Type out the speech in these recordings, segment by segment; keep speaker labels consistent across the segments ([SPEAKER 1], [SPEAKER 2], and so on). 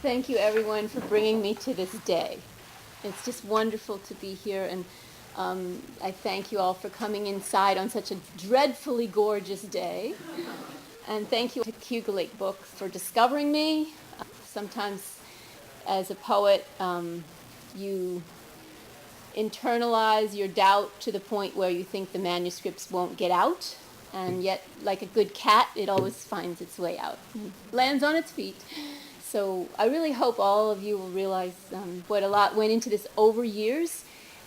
[SPEAKER 1] Thank you, everyone, for bringing me to this day. It's just wonderful to be here, and I thank you all for coming inside on such a dreadfully gorgeous day. And thank you to Cayuga Lake Books for discovering me. Sometimes, as a poet, you internalize your doubt to the point where you think the manuscripts won't get out, and yet, like a good cat, it always finds its way out and lands on its feet. So I really hope all of you will realize what a lot went into this over years,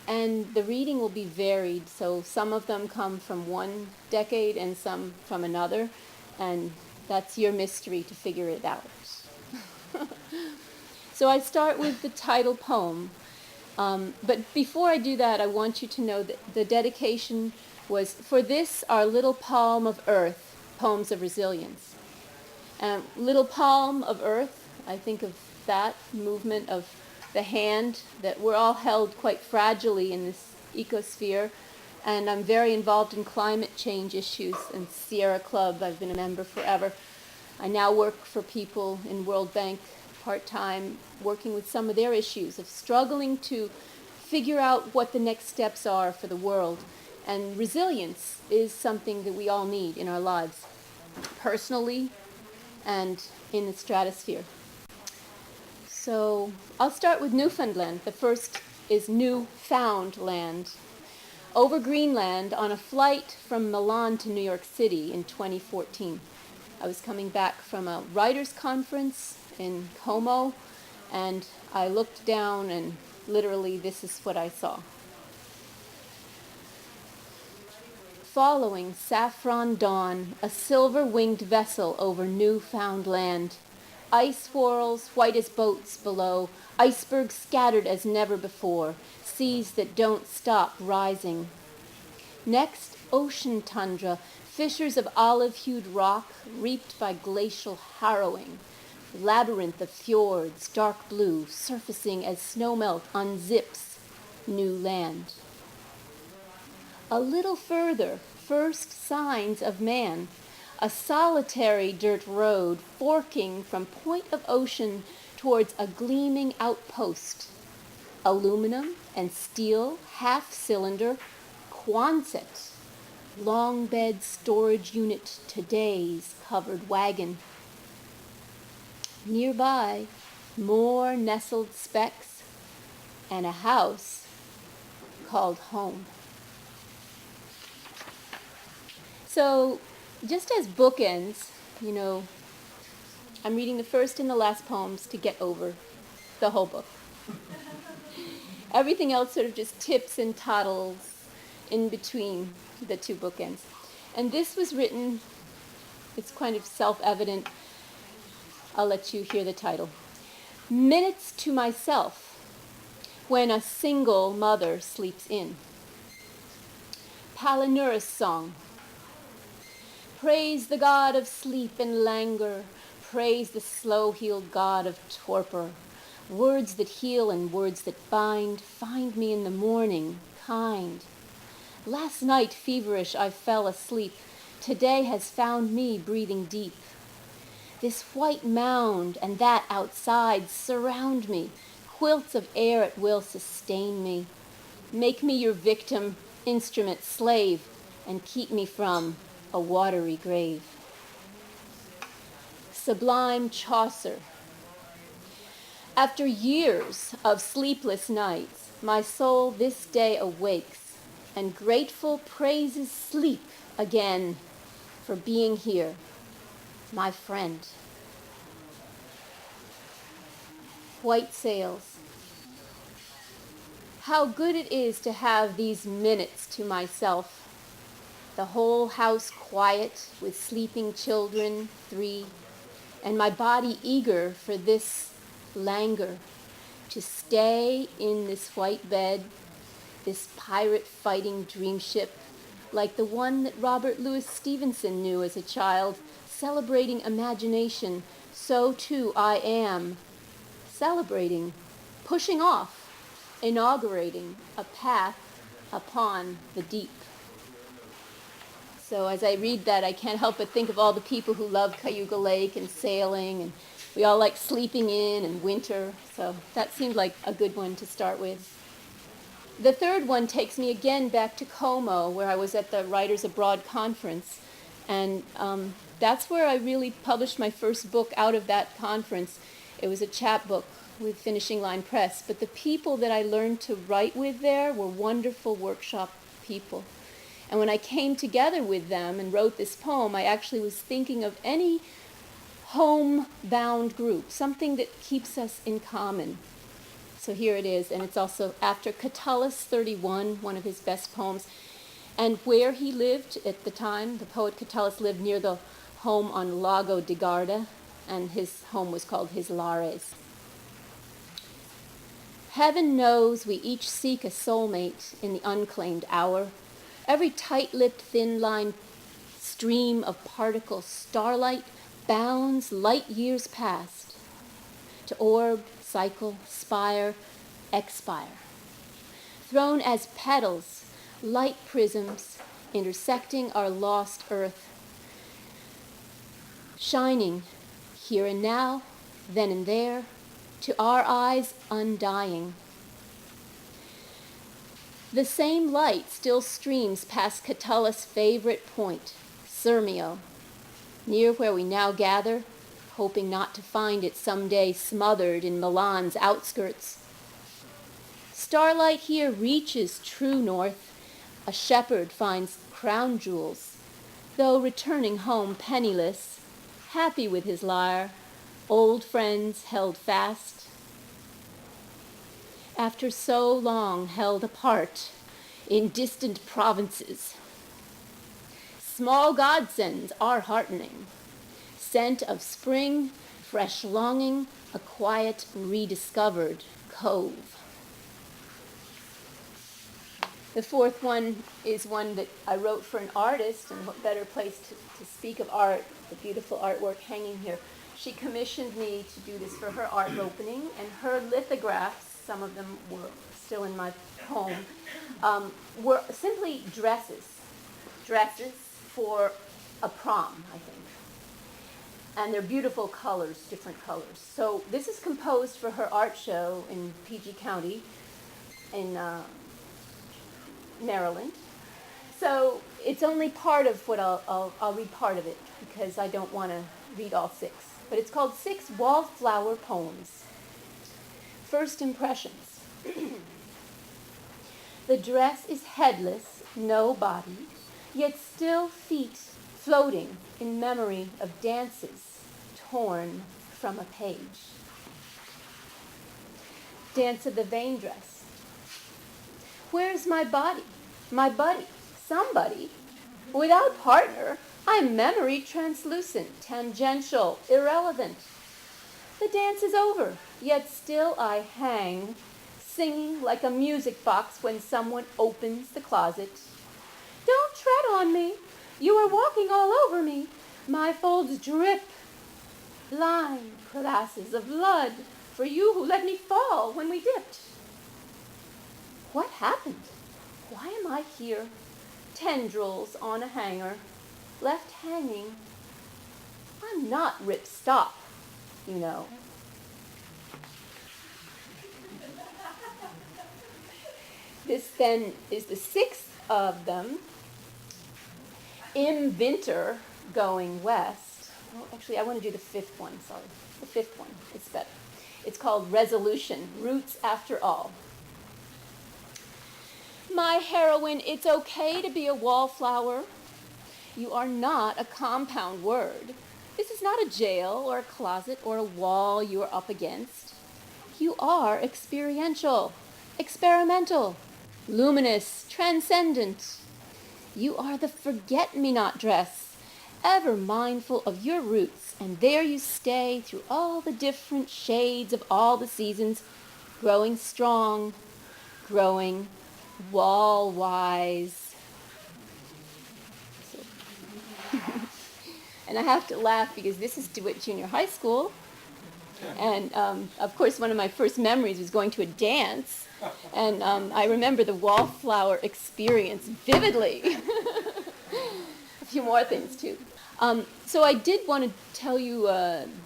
[SPEAKER 1] and the reading will be varied. So some of them come from one decade and some from another, and that's your mystery to figure it out. So I start with the title poem. But before I do that, I want you to know that the dedication was, for this, our little palm of earth, poems of resilience. Little palm of earth, I think of that movement of the hand, that we're all held quite fragilely in this ecosphere. And I'm very involved in climate change issues and Sierra Club. I've been a member forever. I now work for people in World Bank part-time, working with some of their issues of struggling to figure out what the next steps are for the world. And resilience is something that we all need in our lives, personally and in the stratosphere. So I'll start with Newfoundland. The first is New Found Land. Over Greenland on a flight from Milan to New York City in 2014. I was coming back from a writers' conference in Como, and I looked down, and literally this is what I saw. Following saffron dawn, a silver-winged vessel over Newfound Land. Ice swirls white as boats below, icebergs scattered as never before, seas that don't stop rising. Next, ocean tundra, fissures of olive-hued rock reaped by glacial harrowing. Labyrinth of fjords, dark blue, surfacing as snowmelt unzips new land. A little further, first signs of man. A solitary dirt road forking from point of ocean towards a gleaming outpost. Aluminum and steel half-cylinder Quonset. Long bed storage unit today's covered wagon. Nearby, more nestled specks and a house called home. So, just as bookends, I'm reading the first and the last poems to get over the whole book. Everything else sort of just tips and toddles in between the two bookends. And this was written, it's kind of self-evident. I'll let you hear the title. Minutes to myself when a single mother sleeps in. Palinurus song. Praise the God of sleep and languor. Praise the slow-heeled God of torpor. Words that heal and words that bind. Find me in the morning, kind. Last night, feverish, I fell asleep. Today has found me breathing deep. This white mound and that outside surround me. Quilts of air at will sustain me. Make me your victim, instrument, slave, and keep me from a watery grave. Sublime Chaucer. After years of sleepless nights, my soul this day awakes and grateful praises sleep again for being here, my friend. White Sails. How good it is to have these minutes to myself. The whole house quiet with sleeping children, 3, and my body eager for this languor, to stay in this white bed, this pirate-fighting dream ship, like the one that Robert Louis Stevenson knew as a child, celebrating imagination, so too I am, celebrating, pushing off, inaugurating a path upon the deep. So as I read that, I can't help but think of all the people who love Cayuga Lake and sailing and We all like sleeping in and winter, so that seemed like a good one to start with. The third one takes me again back to Como, where I was at the Writers Abroad conference, and that's where I really published my first book out of that conference. It was a chapbook with Finishing Line Press, but the people that I learned to write with there were wonderful workshop people. And when I came together with them and wrote this poem, I actually was thinking of any homebound group, something that keeps us in common. So here it is, and it's also after Catullus 31, one of his best poems, and where he lived at the time. The poet Catullus lived near the home on Lago di Garda, and his home was called his Lares. Heaven knows we each seek a soulmate in the unclaimed hour. Every tight-lipped, thin-lined stream of particle starlight bounds light years past to orb, cycle, spire, expire. Thrown as petals, light prisms intersecting our lost earth, shining here and now, then and there, to our eyes undying. The same light still streams past Catullus' favorite point, Sirmio, near where we now gather, hoping not to find it someday smothered in Milan's outskirts. Starlight here reaches true north. A shepherd finds crown jewels, though returning home penniless, happy with his lyre, old friends held fast. After so long held apart in distant provinces, small godsends are heartening. Scent of spring, fresh longing, a quiet rediscovered cove. The fourth one is one that I wrote for an artist, and what better place to speak of art, the beautiful artwork hanging here. She commissioned me to do this for her art opening, and her lithographs, some of them were still in my home, were simply dresses for a prom, I think. And they're beautiful colors, different colors. So this is composed for her art show in PG County in Maryland. So it's only part of what I'll read part of it because I don't want to read all six. But it's called 6 Wallflower Poems. First impressions. The dress is headless, no body, yet still feet floating in memory of dances torn from a page. Dance of the Vain Dress. Where's my body, my buddy, somebody? Without partner, I'm memory translucent, tangential, irrelevant. The dance is over, yet still I hang, singing like a music box when someone opens the closet. Don't tread on me. You are walking all over me. My folds drip. Blind crevasses of blood for you who let me fall when we dipped. What happened? Why am I here? Tendrils on a hanger, left hanging. I'm not Rip Stop, you know. This then is the 6th of them. In winter, going west. Oh, actually, I want to do the 5th one, sorry. The 5th one, it's better. It's called Resolution, Roots After All. My heroine, it's okay to be a wallflower. You are not a compound word. This is not a jail or a closet or a wall you are up against. You are experiential, experimental, luminous, transcendent. You are the forget-me-not dress, ever mindful of your roots, and there you stay through all the different shades of all the seasons, growing strong, growing wall-wise. And I have to laugh because this is DeWitt Junior High School, and of course one of my first memories was going to a dance, and I remember the wallflower experience vividly. A few more things too. So I did want to tell you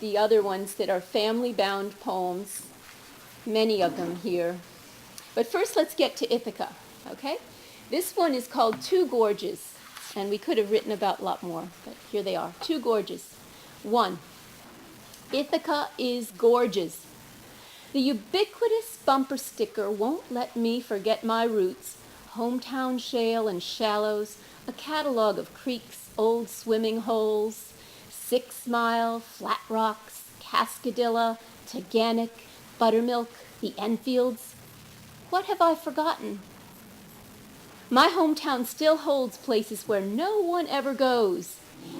[SPEAKER 1] the other ones that are family-bound poems, many of them here. But first let's get to Ithaca, okay? This one is called Two Gorges, and we could have written about a lot more, but here they are. Two Gorges. 1. Ithaca is gorgeous. The ubiquitous bumper sticker won't let me forget my roots. Hometown shale and shallows, a catalog of creeks, old swimming holes, 6 Mile, Flat Rocks, Cascadilla, Taganic, Buttermilk, the Enfields. What have I forgotten? My hometown still holds places where no one ever goes.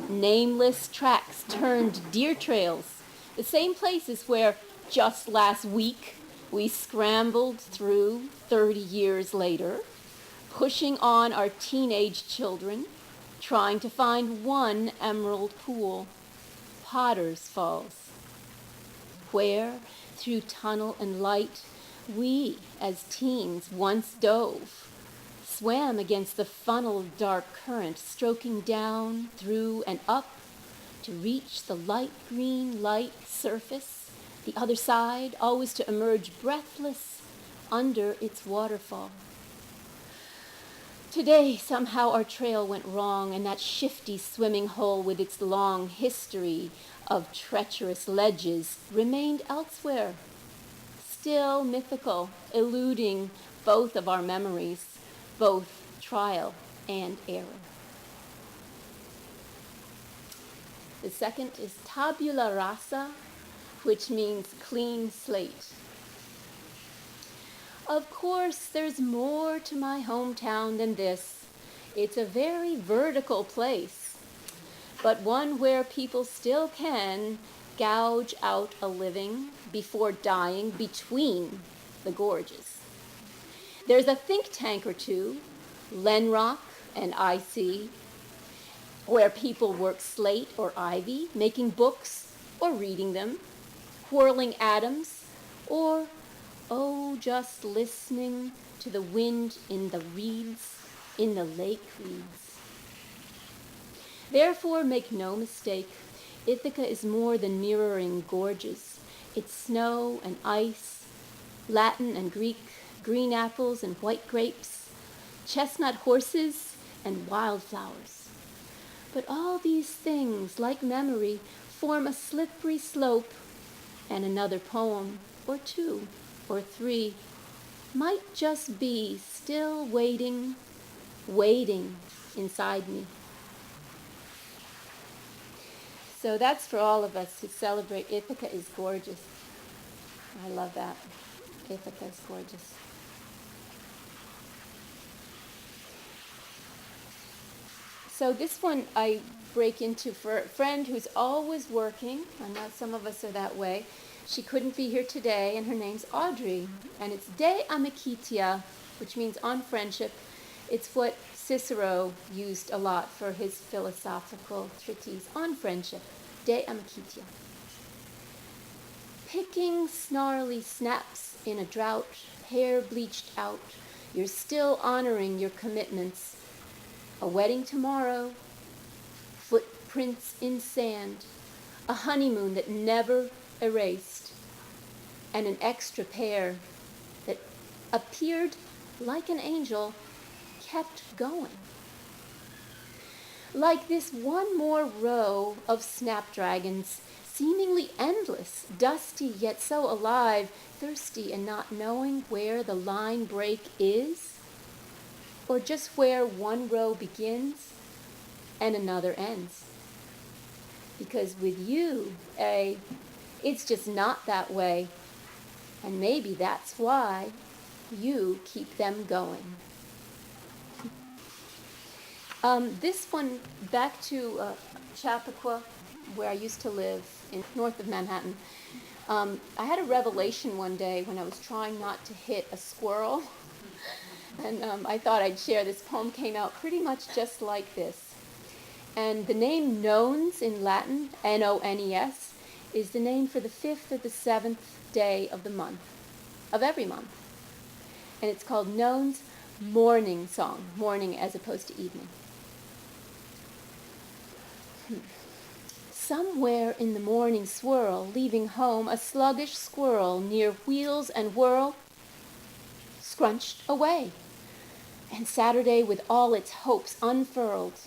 [SPEAKER 1] Nameless tracks turned deer trails, the same places where just last week we scrambled through 30 years later, pushing on our teenage children, trying to find one emerald pool, Potter's Falls, where, through tunnel and light, we, as teens, once dove, swam against the funneled dark current, stroking down, through, and up to reach the light green light surface, the other side, always to emerge breathless under its waterfall. Today, somehow our trail went wrong, and that shifty swimming hole with its long history of treacherous ledges remained elsewhere, still mythical, eluding both of our memories, both trial and error. The second is Tabula Rasa, which means clean slate. Of course, there's more to my hometown than this. It's a very vertical place, but one where people still can gouge out a living before dying between the gorges. There's a think tank or two, Lenrock and IC, where people work slate or ivy, making books or reading them, whirling atoms, or, oh, just listening to the wind in the reeds, in the lake reeds. Therefore, make no mistake, Ithaca is more than mirroring gorges. It's snow and ice, Latin and Greek, green apples and white grapes, chestnut horses and wildflowers. But all these things, like memory, form a slippery slope, and another poem, or 2, or 3, might just be still waiting inside me. So that's for all of us who celebrate Ithaca is gorgeous. I love that. Ithaca is gorgeous. So this one I break into for a friend who's always working. I know some of us are that way. She couldn't be here today, and her name's Audrey. And it's De Amicitia, which means on friendship. It's what Cicero used a lot for his philosophical treatise on friendship. De Amicitia. Picking snarly snaps in a drought, hair bleached out, you're still honoring your commitments. A wedding tomorrow, footprints in sand, a honeymoon that never erased, and an extra pair that appeared like an angel, kept going. Like this one more row of Snapdragons, seemingly endless, dusty yet so alive, thirsty and not knowing where the line break is, or just where one row begins and another ends. Because with you, it's just not that way, and maybe that's why you keep them going. This one, back to Chappaqua, where I used to live north of Manhattan. I had a revelation one day when I was trying not to hit a squirrel. And I thought I'd share. This poem came out pretty much just like this. And the name Nones in Latin, N-O-N-E-S, is the name for the 5th or the 7th day of the month, of every month. And it's called Nones Morning Song, morning as opposed to evening. Somewhere in the morning swirl, leaving home, a sluggish squirrel near wheels and whirl scrunched away. And Saturday with all its hopes unfurled.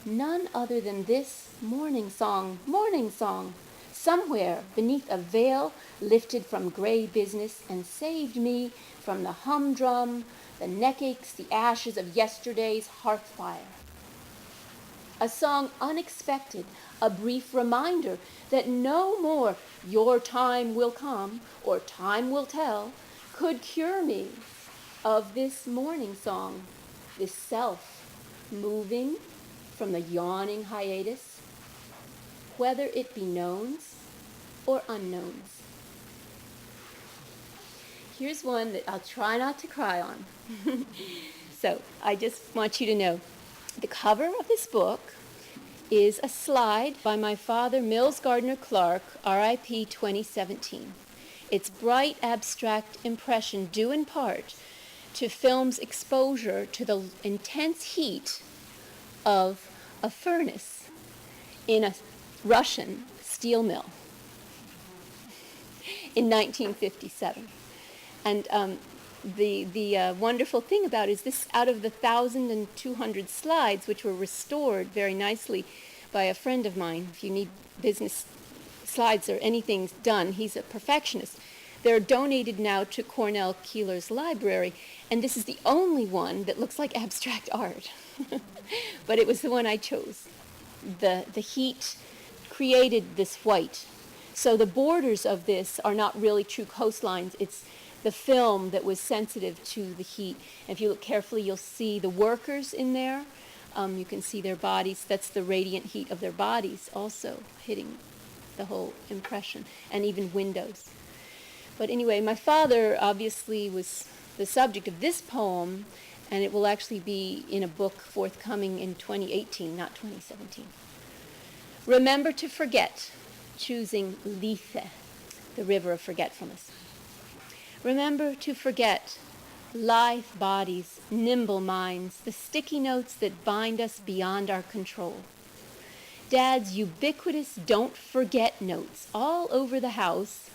[SPEAKER 1] None other than this morning song, somewhere beneath a veil lifted from gray business and saved me from the humdrum, the neck aches, the ashes of yesterday's hearth fire. A song unexpected, a brief reminder that no more your time will come or time will tell could cure me of this morning song, this self moving from the yawning hiatus, whether it be knowns or unknowns. Here's one that I'll try not to cry on. So I just want you to know, the cover of this book is a slide by my father, Mills Gardner Clark, R.I.P. 2017. It's bright, abstract impression due in part to film's exposure to the intense heat of a furnace in a Russian steel mill in 1957. And the wonderful thing about it is this, out of the 1,200 slides, which were restored very nicely by a friend of mine, if you need business slides or anything done, he's a perfectionist. They're donated now to Cornell Keeler's library, and this is the only one that looks like abstract art. But it was the one I chose. The heat created this white. So the borders of this are not really true coastlines. It's the film that was sensitive to the heat. And if you look carefully, you'll see the workers in there. You can see their bodies. That's the radiant heat of their bodies also hitting the whole impression, and even windows. But anyway, my father obviously was the subject of this poem, and it will actually be in a book forthcoming in 2018, not 2017. Remember to forget, choosing Lethe, the river of forgetfulness. Remember to forget, lithe bodies, nimble minds, the sticky notes that bind us beyond our control. Dad's ubiquitous don't forget notes all over the house,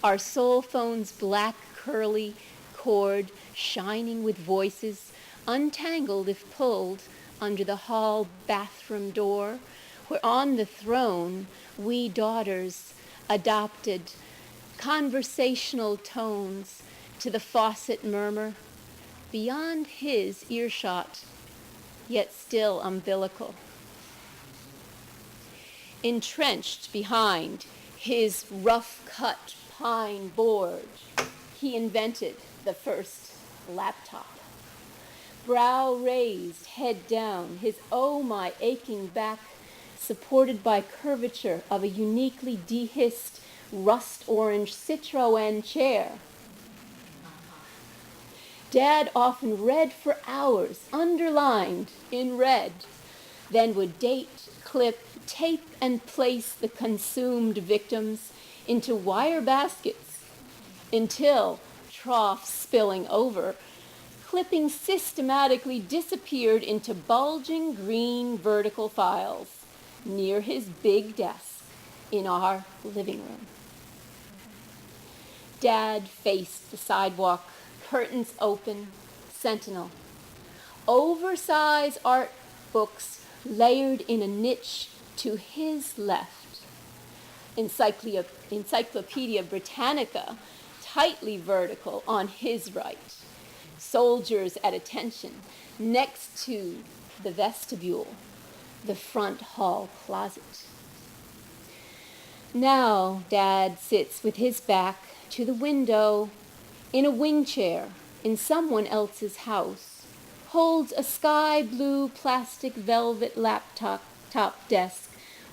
[SPEAKER 1] our soul phone's black curly cord shining with voices, untangled if pulled under the hall bathroom door, where on the throne we daughters adopted conversational tones to the faucet murmur, beyond his earshot, yet still umbilical. Entrenched behind his rough-cut pine board, he invented the first laptop. Brow raised, head down, his oh my aching back supported by curvature of a uniquely dehissed rust-orange Citroën chair. Dad often read for hours, underlined in red, then would date, clip, tape, and place the consumed victims into wire baskets until, troughs spilling over, clippings systematically disappeared into bulging green vertical files near his big desk in our living room. Dad faced the sidewalk, curtains open, sentinel. Oversized art books layered in a niche to his left. Encyclopedia Britannica, tightly vertical on his right. Soldiers at attention next to the vestibule, the front hall closet. Now Dad sits with his back to the window in a wing chair in someone else's house, holds a sky blue plastic velvet laptop desk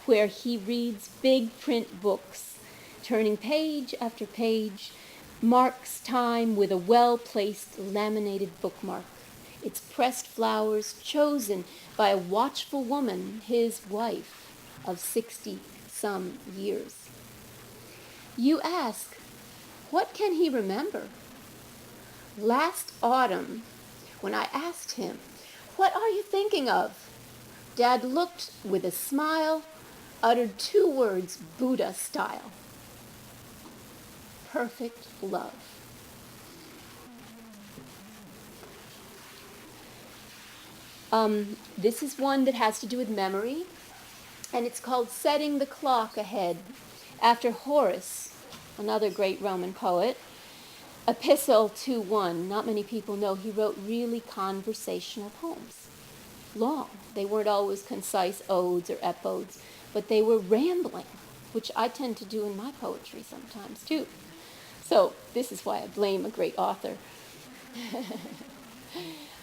[SPEAKER 1] where he reads big print books, turning page after page, marks time with a well-placed laminated bookmark, its pressed flowers chosen by a watchful woman, his wife of 60-some years. You ask, what can he remember? Last autumn, when I asked him, what are you thinking of? Dad looked with a smile uttered 2 words Buddha style: perfect love. This is one that has to do with memory, and it's called Setting the Clock Ahead, after Horace, another great Roman poet. Epistle 2:1. Not many people know he wrote really conversational poems. Long. They weren't always concise odes or epodes, but they were rambling, which I tend to do in my poetry sometimes too. So this is why I blame a great author.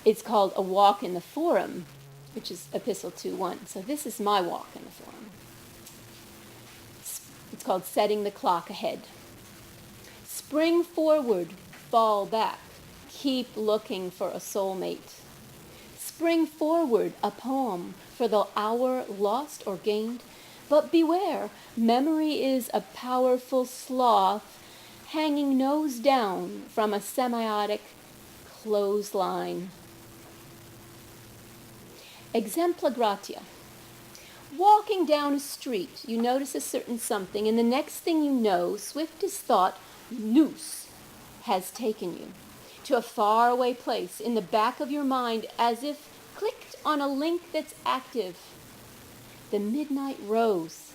[SPEAKER 1] It's called A Walk in the Forum, which is Epistle 2:1. So this is my walk in the forum. It's called Setting the Clock Ahead. Spring forward, fall back, keep looking for a soulmate. Spring forward, a poem for the hour lost or gained. But beware, memory is a powerful sloth hanging nose down from a semiotic clothesline. Exempla gratia. Walking down a street, you notice a certain something, and the next thing you know, swift as thought, nous has taken you to a faraway place in the back of your mind, as if clicked on a link that's active. The midnight rose,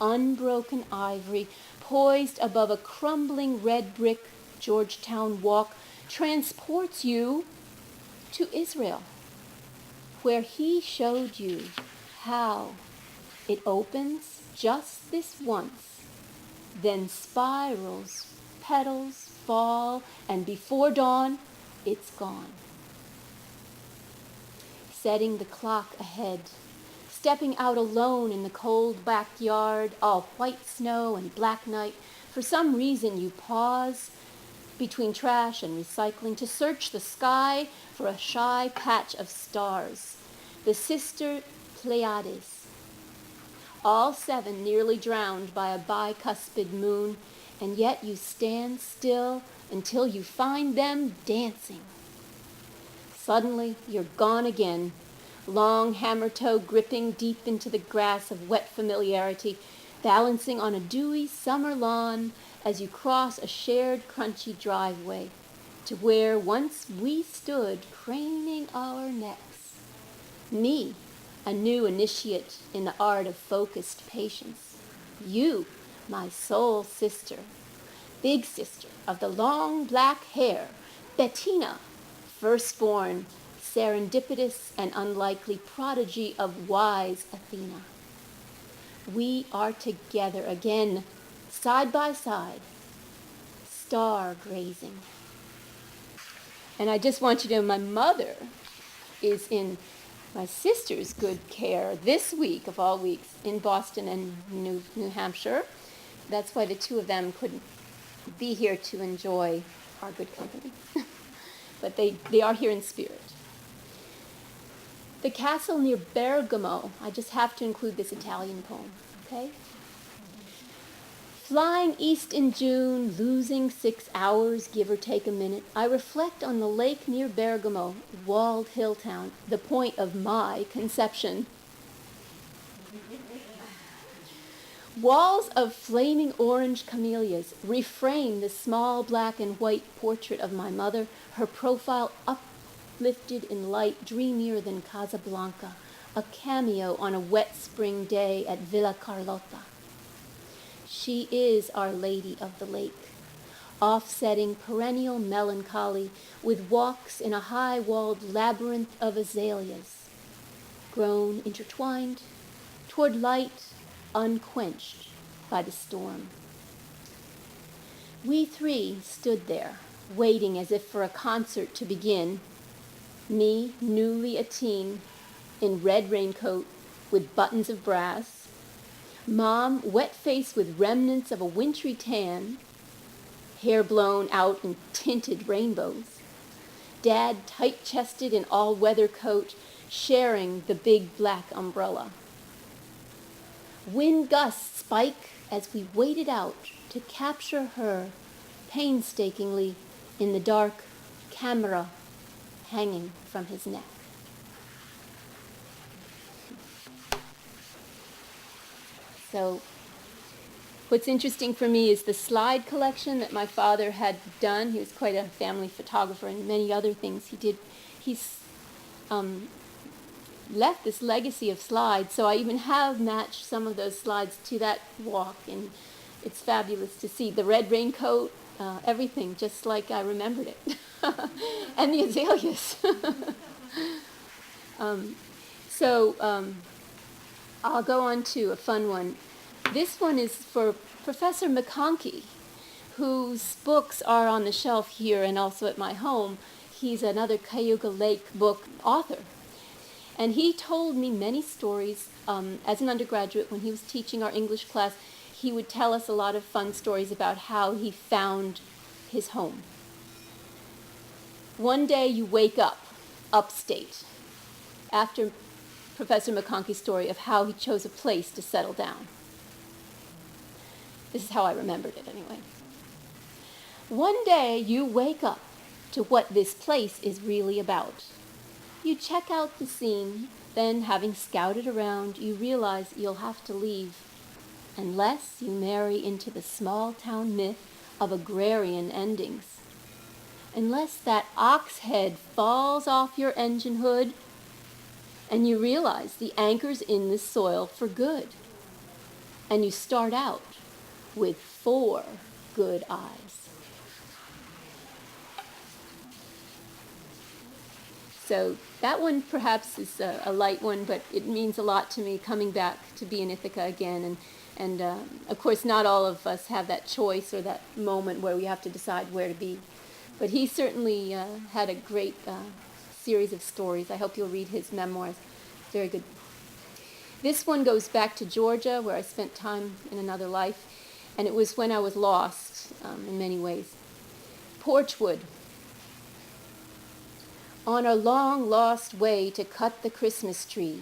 [SPEAKER 1] unbroken ivory, poised above a crumbling red brick Georgetown walk, transports you to Israel, where he showed you how it opens just this once, then spirals, petals fall, and before dawn, it's gone. Setting the clock ahead, stepping out alone in the cold backyard, all white snow and black night. For some reason, you pause between trash and recycling to search the sky for a shy patch of stars. The sister Pleiades, all 7 nearly drowned by a bicuspid moon, and yet you stand still until you find them dancing. Suddenly, you're gone again, long hammer toe gripping deep into the grass of wet familiarity, balancing on a dewy summer lawn as you cross a shared crunchy driveway to where once we stood craning our necks. Me, a new initiate in the art of focused patience. You, my soul sister, big sister of the long black hair, Bettina, firstborn, serendipitous and unlikely prodigy of wise Athena. We are together again, side by side, star grazing. And I just want you to know my mother is in my sister's good care this week, of all weeks, in Boston and New Hampshire. That's why the 2 of them couldn't be here to enjoy our good company. But they are here in spirit. The castle near Bergamo. I just have to include this Italian poem, okay? Flying east in June, losing 6 hours, give or take a minute, I reflect on the lake near Bergamo, walled hill town, the point of my conception. Walls of flaming orange camellias reframe the small black and white portrait of my mother, her profile uplifted in light dreamier than Casablanca, a cameo on a wet spring day at Villa Carlotta. She is Our Lady of the Lake, offsetting perennial melancholy with walks in a high-walled labyrinth of azaleas, grown intertwined toward light unquenched by the storm. We 3 stood there, waiting as if for a concert to begin. Me, newly a teen, in red raincoat with buttons of brass. Mom, wet-faced with remnants of a wintry tan, hair blown out in tinted rainbows. Dad, tight-chested in all-weather coat, sharing the big black umbrella. Wind gusts spike as we waited out to capture her painstakingly in the dark camera hanging from his neck. So what's interesting for me is the slide collection that my father had done. He was quite a family photographer and many other things he did. He's left this legacy of slides, so I even have matched some of those slides to that walk, and it's fabulous to see the red raincoat, everything, just like I remembered it. And the azaleas. I'll go on to a fun one. This one is for Professor McConkey, whose books are on the shelf here and also at my home. He's another Cayuga Lake book author. And he told me many stories as an undergraduate when he was teaching our English class. He would tell us a lot of fun stories about how he found his home. One day you wake up upstate after Professor McConkey's story of how he chose a place to settle down. This is how I remembered it anyway. One day you wake up to what this place is really about. You check out the scene, then having scouted around, you realize you'll have to leave unless you marry into the small town myth of agrarian endings. Unless that ox head falls off your engine hood and you realize the anchor's in the soil for good. And you start out with 4 good eyes. So that one perhaps is a light one, but it means a lot to me coming back to be in Ithaca again. And of course, not all of us have that choice or that moment where we have to decide where to be. But he certainly had a great series of stories. I hope you'll read his memoirs. Very good. This one goes back to Georgia, where I spent time in another life. And it was when I was lost in many ways. Porch Wood. On a long lost way to cut the Christmas tree,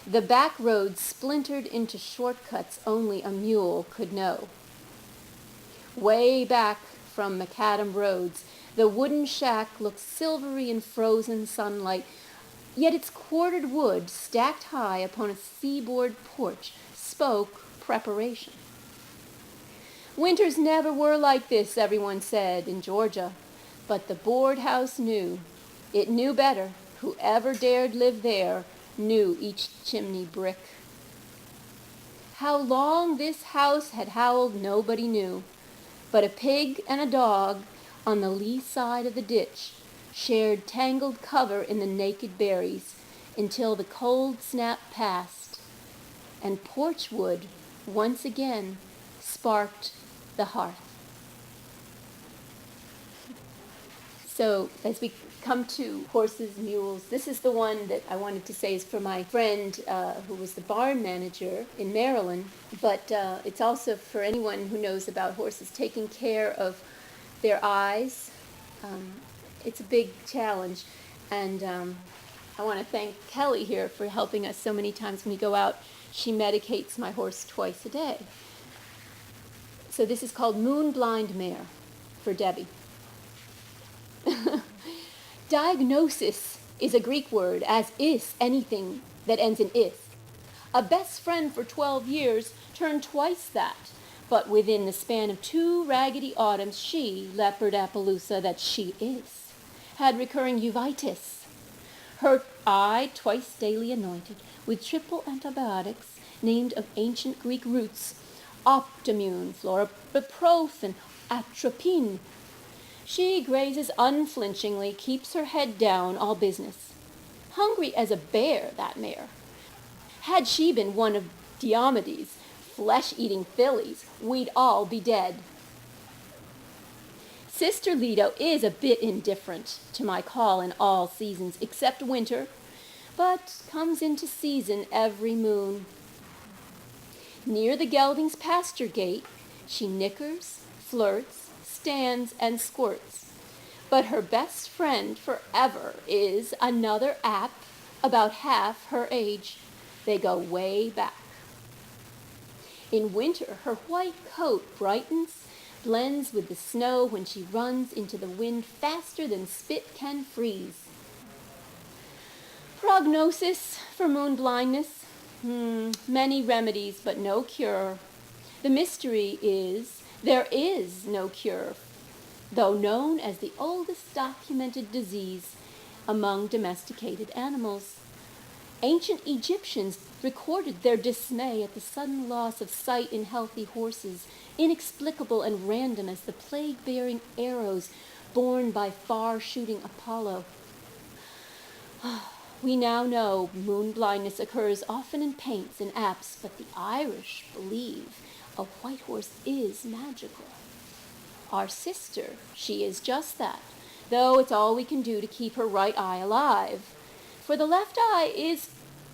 [SPEAKER 1] the back road splintered into shortcuts only a mule could know. Way back from macadam roads, the wooden shack looked silvery in frozen sunlight, yet its quartered wood, stacked high upon a seaboard porch, spoke preparation. Winters never were like this, everyone said, in Georgia, but the board house knew. It knew better. Whoever dared live there knew each chimney brick. How long this house had howled nobody knew, but a pig and a dog on the lee side of the ditch shared tangled cover in the naked berries until the cold snap passed, and Porch Wood once again sparked the hearth. So as we come to horses, mules, this is the one that I wanted to say is for my friend who was the barn manager in Maryland, but it's also for anyone who knows about horses, taking care of their eyes. It's a big challenge, and I want to thank Kelly here for helping us so many times when we go out. She medicates my horse twice a day. So this is called Moon Blind Mare for Debbie. Diagnosis is a Greek word, as is anything that ends in is. A best friend for 12 years turned twice that, but within the span of 2 raggedy autumns, she, leopard Appaloosa that she is, had recurring uveitis. Her eye twice daily anointed with triple antibiotics named of ancient Greek roots, optimune, floriprofen, atropine. She grazes unflinchingly, keeps her head down, all business. Hungry as a bear, that mare. Had she been one of Diomedes' flesh-eating fillies, we'd all be dead. Sister Lido is a bit indifferent to my call in all seasons, except winter, but comes into season every moon. Near the gelding's pasture gate, she nickers, flirts, stands, and squirts. But her best friend forever is another app about half her age. They go way back. In winter, her white coat brightens, blends with the snow when she runs into the wind faster than spit can freeze. Prognosis for moon blindness. Many remedies, but no cure. The mystery is there is no cure, though known as the oldest documented disease among domesticated animals. Ancient Egyptians recorded their dismay at the sudden loss of sight in healthy horses, inexplicable and random as the plague-bearing arrows borne by far-shooting Apollo. We now know moon blindness occurs often in paints and apps, but the Irish believe a white horse is magical. Our sister, she is just that, though it's all we can do to keep her right eye alive. For the left eye is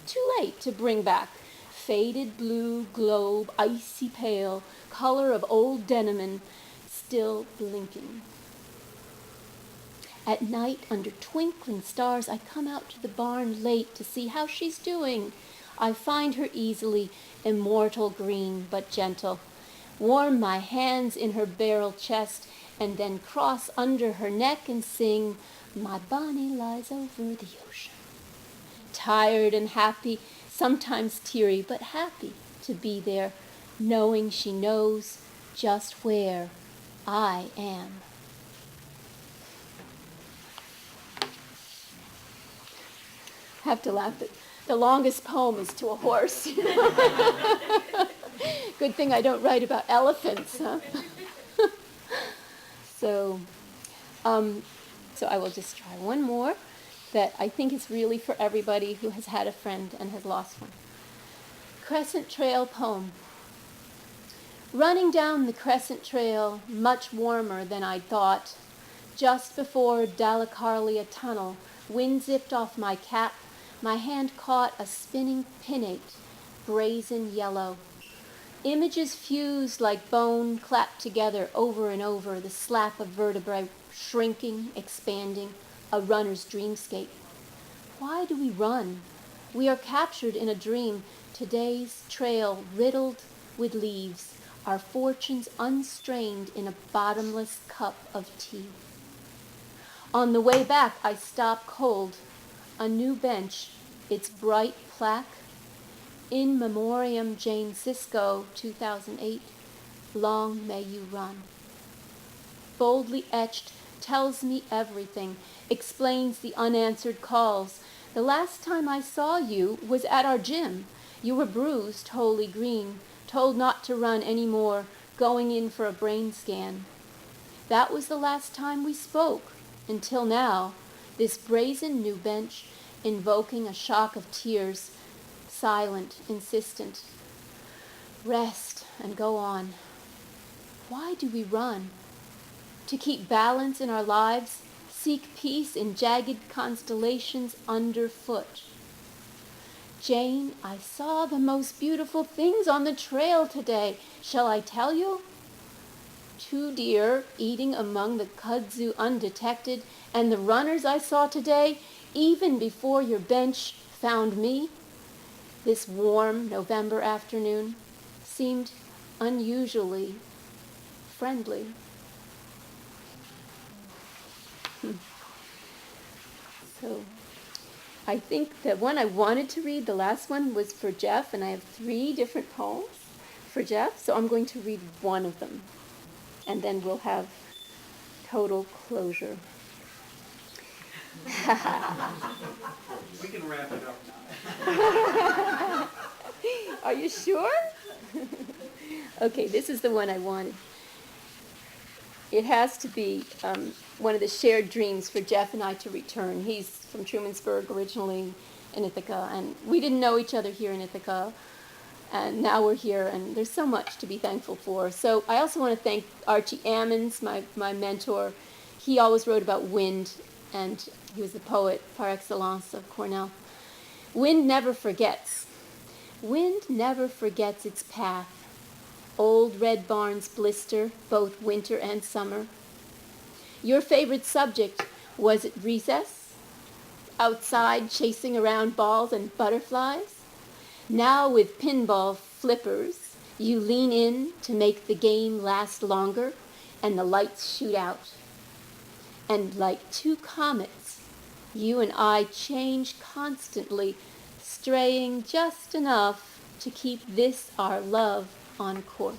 [SPEAKER 1] too late to bring back. Faded blue globe, icy pale, color of old denim, still blinking. At night, under twinkling stars, I come out to the barn late to see how she's doing. I find her easily, immortal green, but gentle. Warm my hands in her barrel chest, and then cross under her neck and sing, "My bonnie lies over the ocean." Tired and happy, sometimes teary, but happy to be there, knowing she knows just where I am. I have to laugh that the longest poem is to a horse. Good thing I don't write about elephants, huh? So I will just try one more that I think is really for everybody who has had a friend and has lost one. Crescent Trail poem. Running down the Crescent Trail, much warmer than I'd thought. Just before Dalecarlia Tunnel, wind zipped off my cap. My hand caught a spinning pinnate, brazen yellow. Images fused like bone clapped together over and over, the slap of vertebrae shrinking, expanding, a runner's dreamscape. Why do we run? We are captured in a dream, today's trail riddled with leaves, our fortunes unstrained in a bottomless cup of tea. On the way back, I stop cold. A new bench, its bright plaque, In Memoriam Jane Sisko, 2008, Long May You Run. Boldly etched, tells me everything, explains the unanswered calls. The last time I saw you was at our gym. You were bruised, wholly green, told not to run any more, going in for a brain scan. That was the last time we spoke, until now, this brazen new bench, invoking a shock of tears, silent, insistent. Rest and go on. Why do we run? To keep balance in our lives, seek peace in jagged constellations underfoot. Jane, I saw the most beautiful things on the trail today. Shall I tell you? 2 deer eating among the kudzu undetected, and the runners I saw today, even before your bench found me. This warm November afternoon seemed unusually friendly. So I think the one I wanted to read, the last one, was for Jeff, and I have 3 different poems for Jeff, so I'm going to read one of them, and then we'll have total closure.
[SPEAKER 2] We can wrap it up now.
[SPEAKER 1] Are you sure? Okay, this is the one I wanted. It has to be one of the shared dreams for Jeff and I to return. He's from Trumansburg originally, in Ithaca, and we didn't know each other here in Ithaca, and now we're here, and there's so much to be thankful for. So I also want to thank Archie Ammons, my mentor. He always wrote about wind, and he was the poet par excellence of Cornell. Wind never forgets. Wind never forgets its path. Old red barns blister both winter and summer. Your favorite subject, was it recess? Outside chasing around balls and butterflies? Now with pinball flippers, you lean in to make the game last longer, and the lights shoot out. And like 2 comets, you and I change constantly, straying just enough to keep this our love on course.